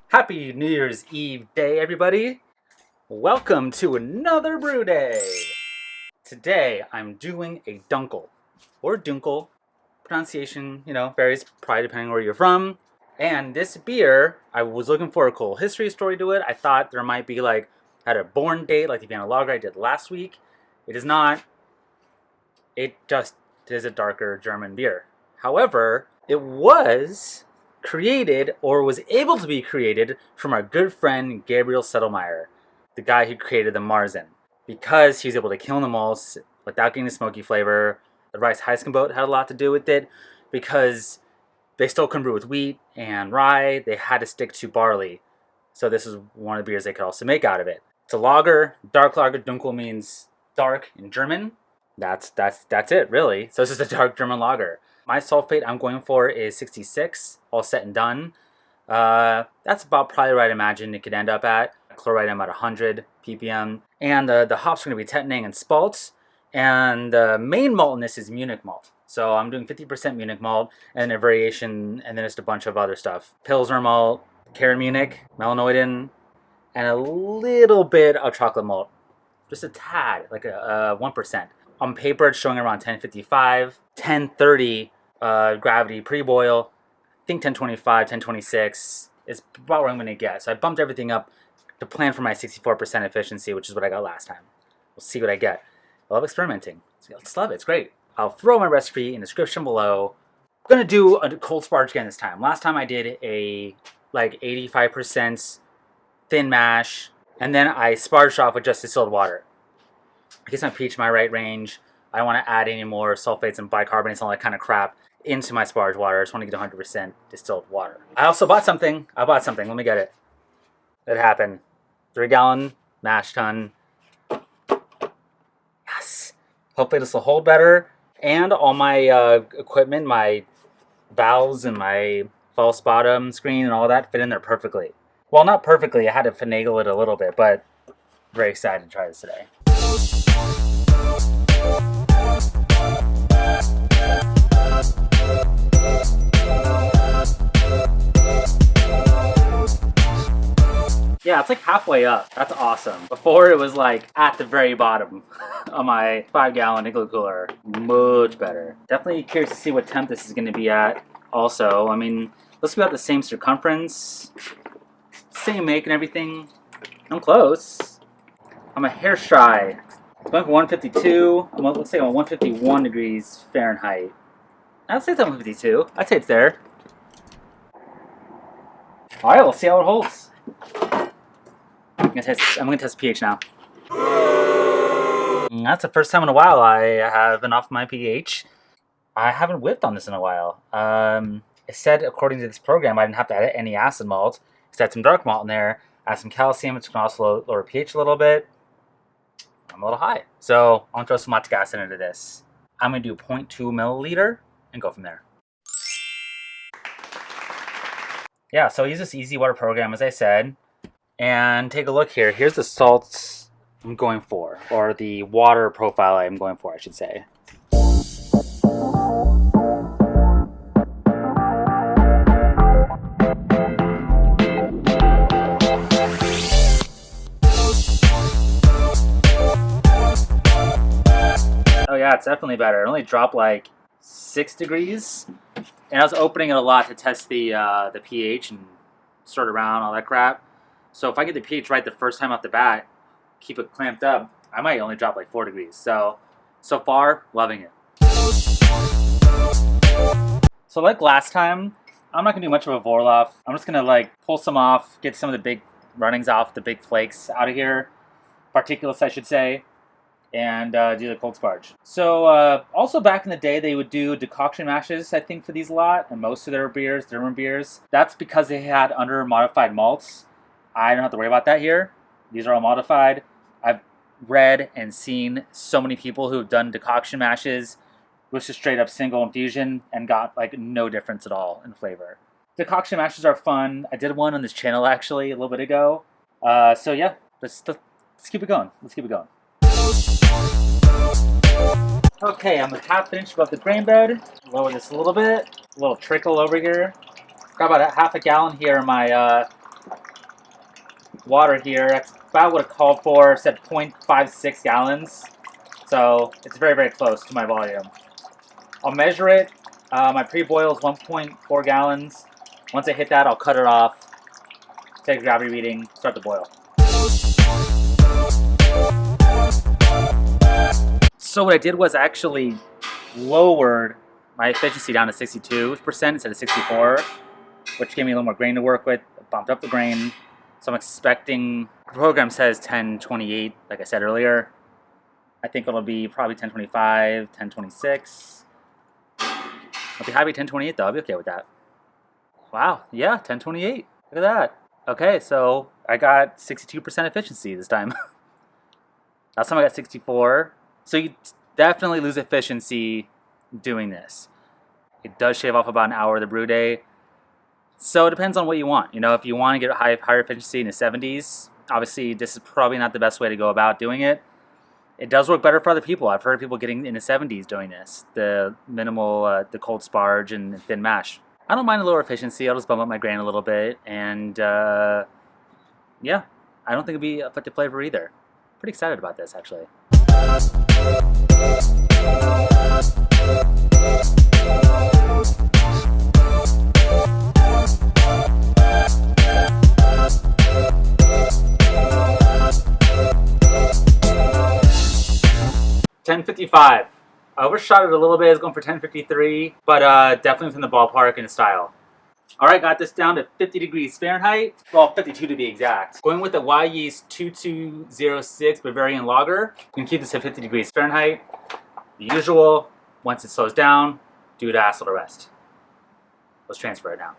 Happy New Year's Eve day, everybody. Welcome to another brew day. Today, I'm doing a Dunkel, or Dunkel. Pronunciation, varies probably depending on where you're from. And this beer, I was looking for a cool history story to it. I thought there might be had a born date like the Vienna Lager I did last week. It is not. It just is a darker German beer. However, it was created, or was able to be created, from our good friend Gabriel Settlemeyer, the guy who created the Marzen. Because he was able to kill the malts without getting a smoky flavor. The rice Heisenboat had a lot to do with it, because they still couldn't brew with wheat and rye. They had to stick to barley. So this is one of the beers they could also make out of it. It's a lager, dark lager. Dunkel means dark in German. That's it, really. So this is a dark German lager. My sulfate I'm going for is 66, all said and done. That's about probably where I'd imagine it could end up at. Chloride I'm at 100 ppm. And the hops are going to be Tettnang and Spalt. And the main malt in this is Munich malt. So I'm doing 50% Munich malt, and then a variation, and then just a bunch of other stuff. Pilsner malt, Karen Munich, Melanoidin, and a little bit of chocolate malt. Just a tad, like a 1%. On paper, it's showing around 1055, 1030 gravity pre-boil. I think 1025, 1026 is about where I'm going to get. So I bumped everything up to plan for my 64% efficiency, which is what I got last time. We'll see what I get. I love experimenting. I just love it. It's great. I'll throw my recipe in the description below. I'm going to do a cold sparge again this time. Last time I did a 85% thin mash, and then I sparged off with just distilled water. I guess my pH my right range. I don't want to add any more sulfates and bicarbonates and all that kind of crap into my sparge water. I just want to get 100% distilled water. I also bought something. Let me get it. It happened. 3-gallon mash tun. Yes. Hopefully this will hold better. And all my equipment, my valves and my false bottom screen and all that fit in there perfectly. Well, not perfectly. I had to finagle it a little bit, but very excited to try this today. Yeah, it's like halfway up. That's awesome. Before it was at the very bottom of my 5-gallon igloo cooler. Much better. Definitely curious to see what temp this is going to be at also. I mean, let's be about the same circumference, same make and everything. I'm close. I'm a hair shy. I'm going for 152. Let's say I'm 151 degrees Fahrenheit. I'd say it's 152. I'd say it's there. Alright, we'll see how it holds. I'm gonna test pH now. That's the first time in a while I have been off my pH. I haven't whipped on this in a while. It said, according to this program, I didn't have to add any acid malt. It had some dark malt in there, add some calcium, which can also lower pH a little bit. I'm a little high. So I'm gonna throw some lactic acid into this. I'm gonna do 0.2 milliliter and go from there. Yeah, so I use this easy water program, as I said. And take a look here. Here's the salts I'm going for, or the water profile I'm going for, I should say. Oh yeah, it's definitely better. It only dropped 6 degrees. And I was opening it a lot to test the pH and sort around, all that crap. So if I get the pH right the first time off the bat, keep it clamped up, I might only drop 4 degrees. So far, loving it. So like last time, I'm not going to do much of a Vorlauf. I'm just going to pull some off, get some of the big runnings off, the big flakes out of here. Particulates, I should say. And do the cold sparge. So also back in the day, they would do decoction mashes, I think, for these a lot. And most of their beers, German beers. That's because they had under-modified malts. I don't have to worry about that here. These are all modified. I've read and seen so many people who've done decoction mashes with just straight up single infusion and got no difference at all in flavor. Decoction mashes are fun. I did one on this channel actually a little bit ago. So yeah, let's keep it going. Okay, I'm half inch above the grain bed. Lower this a little bit. A little trickle over here. Got about a half a gallon here in my water here. That's about what it called for. It said 0.56 gallons. So it's very, very close to my volume. I'll measure it. My pre-boil is 1.4 gallons. Once I hit that, I'll cut it off, take a gravity reading, start the boil. So what I did was actually lowered my efficiency down to 62% instead of 64%, which gave me a little more grain to work with. I bumped up the grain. So I'm expecting, the program says 1028, like I said earlier. I think it'll be probably 1025, 1026. I'll be happy 1028 though, I'll be okay with that. Wow, yeah, 1028, look at that. Okay, so I got 62% efficiency this time. Last time I got 64. So you definitely lose efficiency doing this. It does shave off about an hour of the brew day. So it depends on what you want. You know, if you want to get higher efficiency in the 70s, obviously this is probably not the best way to go about doing it. It does work better for other people. I've heard people getting in the 70s doing this. The minimal, the cold sparge and thin mash. I don't mind a lower efficiency. I'll just bump up my grain a little bit. And yeah, I don't think it'd be affect the flavor either. Pretty excited about this, actually. 1055. I overshot it a little bit. I was going for 1053, but definitely within the ballpark in the style. All right, got this down to 50 degrees Fahrenheit. Well, 52 to be exact. Going with the Y Yeast 2206 Bavarian Lager. You can keep this at 50 degrees Fahrenheit. The usual. Once it slows down, do the hassle the rest. Let's transfer it now.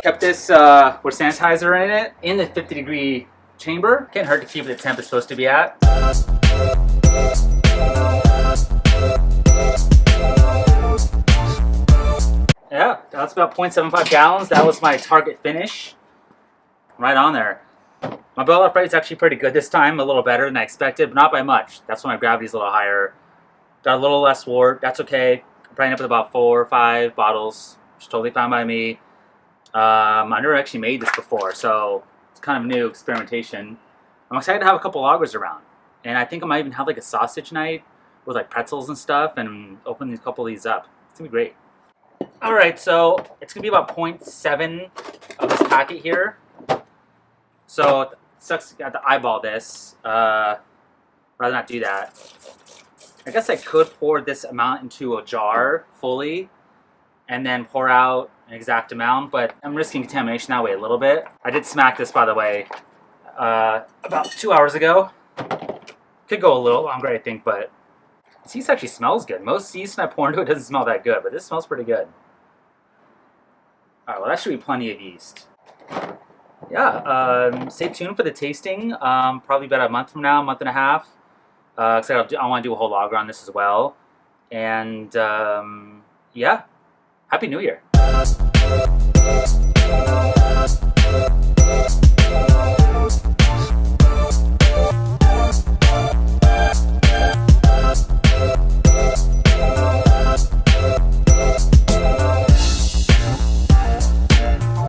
Kept this with sanitizer in it in the 50 degree chamber. Can't hurt to keep it at the temp it's supposed to be at. Yeah, that's about 0.75 gallons. That was my target finish. Right on there. My boil off rate is actually pretty good this time, a little better than I expected, but not by much. That's why my gravity's a little higher. Got a little less wort, that's okay. I'm probably up with about 4 or 5 bottles, which is totally fine by me. I never actually made this before, so it's kind of new experimentation. I'm excited to have a couple lagers around. And I think I might even have like a sausage night with like pretzels and stuff and open a couple of these up. It's gonna be great. Alright, so it's gonna be about 0.7 of this packet here. So it sucks to have to eyeball this. Rather not do that. I guess I could pour this amount into a jar fully and then pour out an exact amount, but I'm risking contamination that way a little bit. I did smack this, by the way, about 2 hours ago. Could go a little longer, I think, but this yeast actually smells good. Most yeast when I pour into it doesn't smell that good, but this smells pretty good. Alright, well that should be plenty of yeast. Yeah, stay tuned for the tasting. Probably about a month from now, a month and a half. Because I want to do a whole lager on this as well. And yeah, Happy New Year.